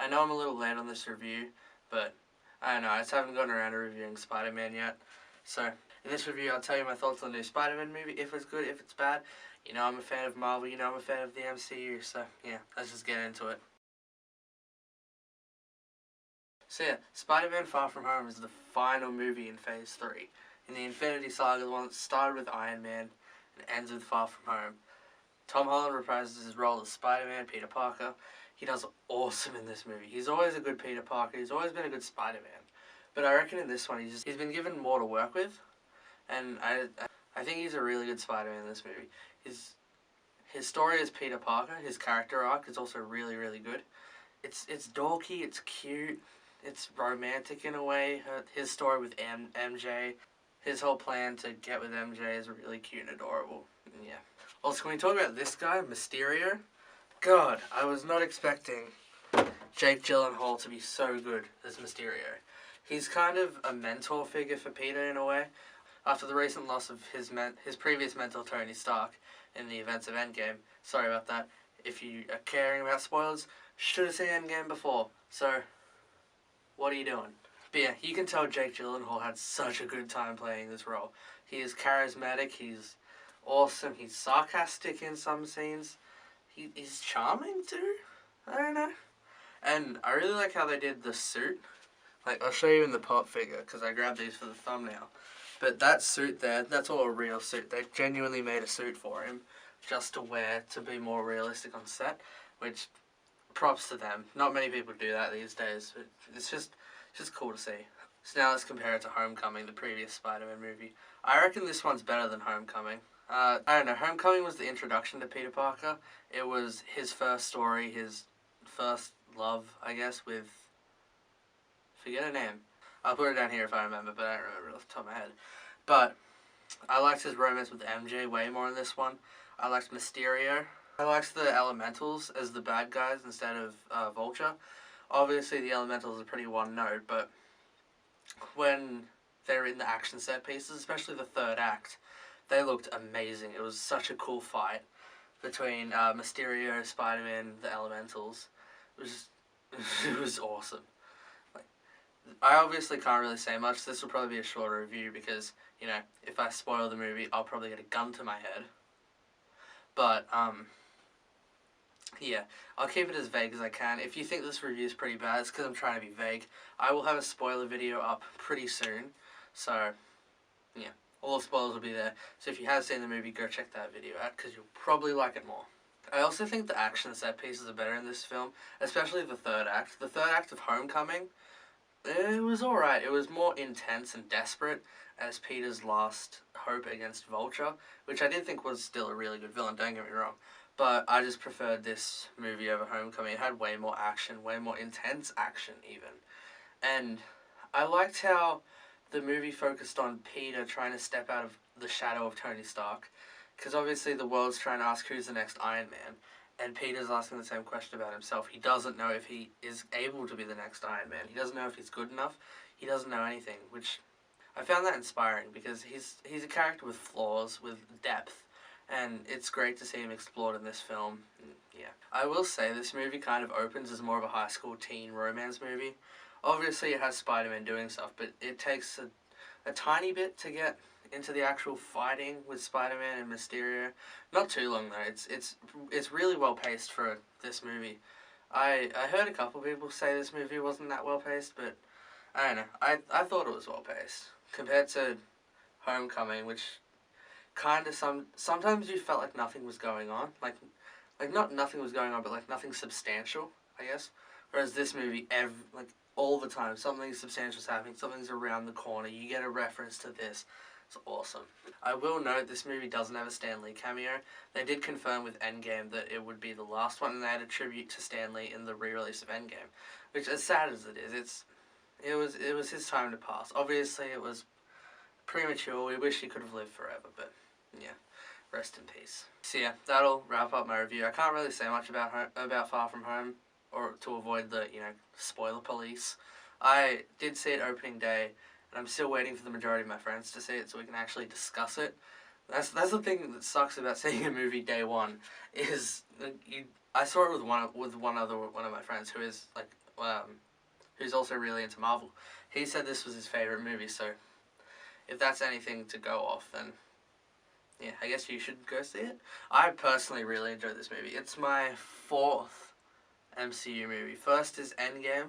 I know I'm a little late on this review, but I don't know, I just haven't gotten around to reviewing Spider-Man yet. So, in this review, I'll tell you my thoughts on the new Spider-Man movie, if it's good, if it's bad. You know I'm a fan of Marvel, you know I'm a fan of the MCU, so yeah, let's just get into it. So yeah, Spider-Man Far From Home is the final movie in Phase 3. In the Infinity Saga, the one that started with Iron Man and ends with Far From Home. Tom Holland reprises his role as Spider-Man, Peter Parker. He does awesome in this movie. He's always a good Peter Parker. He's always been a good Spider-Man. But I reckon in this one, he's been given more to work with. And I think he's a really good Spider-Man in this movie. His story as Peter Parker, his character arc, is also really, really good. It's dorky, it's cute, it's romantic in a way. His story with MJ, his whole plan to get with MJ is really cute and adorable. Yeah. Also, can we talk about this guy, Mysterio? God, I was not expecting Jake Gyllenhaal to be so good as Mysterio. He's kind of a mentor figure for Peter in a way. After the recent loss of his previous mentor, Tony Stark, in the events of Endgame. Sorry about that. If you are caring about spoilers, should have seen Endgame before. So, what are you doing? But yeah, you can tell Jake Gyllenhaal had such a good time playing this role. He is charismatic, he's awesome, he's sarcastic in some scenes. He's charming too? I don't know. And I really like how they did the suit. Like, I'll show you in the pop figure, because I grabbed these for the thumbnail. But that suit there, that's all a real suit. They genuinely made a suit for him just to wear to be more realistic on set, which props to them. Not many people do that these days, but it's just cool to see. So now let's compare it to Homecoming, the previous Spider-Man movie. I reckon this one's better than Homecoming. I don't know, Homecoming was the introduction to Peter Parker. It was his first story, his first love, I guess, with... forget her name. I'll put it down here if I remember, but I don't remember it off the top of my head. But I liked his romance with MJ way more in this one. I liked Mysterio. I liked the Elementals as the bad guys instead of Vulture. Obviously, the Elementals are pretty one-note, but when they're in the action set pieces, especially the third act, they looked amazing. It was such a cool fight between Mysterio, Spider-Man, the Elementals. It was awesome. I obviously can't really say much. This will probably be a shorter review because, you know, if I spoil the movie, I'll probably get a gun to my head. But, yeah, I'll keep it as vague as I can. If you think this review is pretty bad, it's because I'm trying to be vague. I will have a spoiler video up pretty soon. So, yeah, all the spoilers will be there. So if you have seen the movie, go check that video out because you'll probably like it more. I also think the action set pieces are better in this film, especially the third act. The third act of Homecoming, it was alright. It was more intense and desperate as Peter's last hope against Vulture, which I did think was still a really good villain, don't get me wrong. But I just preferred this movie over Homecoming. It had way more action, way more intense action even. And I liked how the movie focused on Peter trying to step out of the shadow of Tony Stark. Because obviously the world's trying to ask who's the next Iron Man. And Peter's asking the same question about himself. He doesn't know if he is able to be the next Iron Man. He doesn't know if he's good enough. He doesn't know anything, which I found that inspiring because he's a character with flaws, with depth, and it's great to see him explored in this film. Yeah. I will say this movie kind of opens as more of a high school teen romance movie. Obviously it has Spider-Man doing stuff, but it takes a tiny bit to get into the actual fighting with Spider-Man and Mysterio. Not too long though. It's really well paced for this movie. I heard a couple people say this movie wasn't that well paced, but I don't know. I thought it was well paced compared to Homecoming, which kind of sometimes you felt like nothing was going on, like not nothing was going on, but like nothing substantial, I guess. Whereas this movie, like all the time, something substantial is happening. Something's around the corner. You get a reference to this. It's awesome. I will note this movie doesn't have a Stan Lee cameo. They did confirm with Endgame that it would be the last one, and they had a tribute to Stan Lee in the re-release of Endgame. Which, as sad as it is, it was his time to pass. Obviously, it was premature. We wish he could have lived forever, but yeah, rest in peace. So yeah, that'll wrap up my review. I can't really say much about Far From Home, or to avoid the, you know, spoiler police. I did see it opening day, and I'm still waiting for the majority of my friends to see it so we can actually discuss it. That's the thing that sucks about seeing a movie day one, is I saw it with one of my friends who is like who's also really into Marvel. He said this was his favourite movie, so if that's anything to go off, then yeah, I guess you should go see it. I personally really enjoyed this movie. It's my 4th MCU movie. First is Endgame,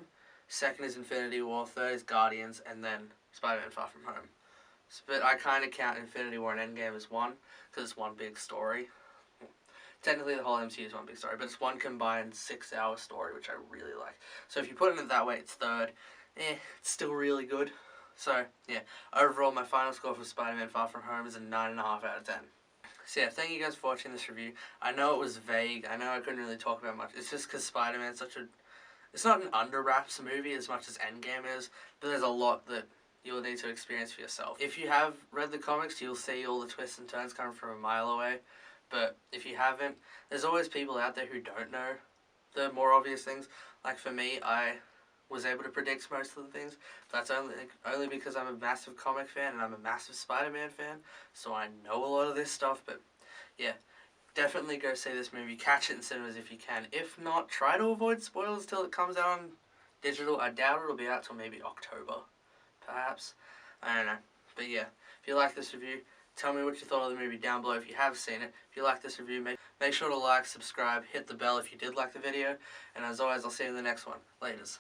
second is Infinity War, third is Guardians, and then Spider-Man Far From Home. But I kind of count Infinity War and Endgame as one, because it's one big story. Technically, the whole MCU is one big story, but it's one combined 6-hour story, which I really like. So if you put it that way, it's third. It's still really good. So, yeah, overall, my final score for Spider-Man Far From Home is a 9.5 out of 10. So yeah, thank you guys for watching this review. I know it was vague. I know I couldn't really talk about much. It's just because Spider-Man's such a... It's not an under-wraps movie as much as Endgame is, but there's a lot that you'll need to experience for yourself. If you have read the comics, you'll see all the twists and turns coming from a mile away. But if you haven't, there's always people out there who don't know the more obvious things. Like for me, I was able to predict most of the things. That's only because I'm a massive comic fan and I'm a massive Spider-Man fan, so I know a lot of this stuff. But yeah, definitely go see this movie. Catch it in cinemas if you can. If not, try to avoid spoilers till it comes out on digital. I doubt it'll be out till maybe October, perhaps. I don't know. But yeah, if you like this review, tell me what you thought of the movie down below if you have seen it. If you like this review, make sure to like, subscribe, hit the bell if you did like the video. And as always, I'll see you in the next one. Laters.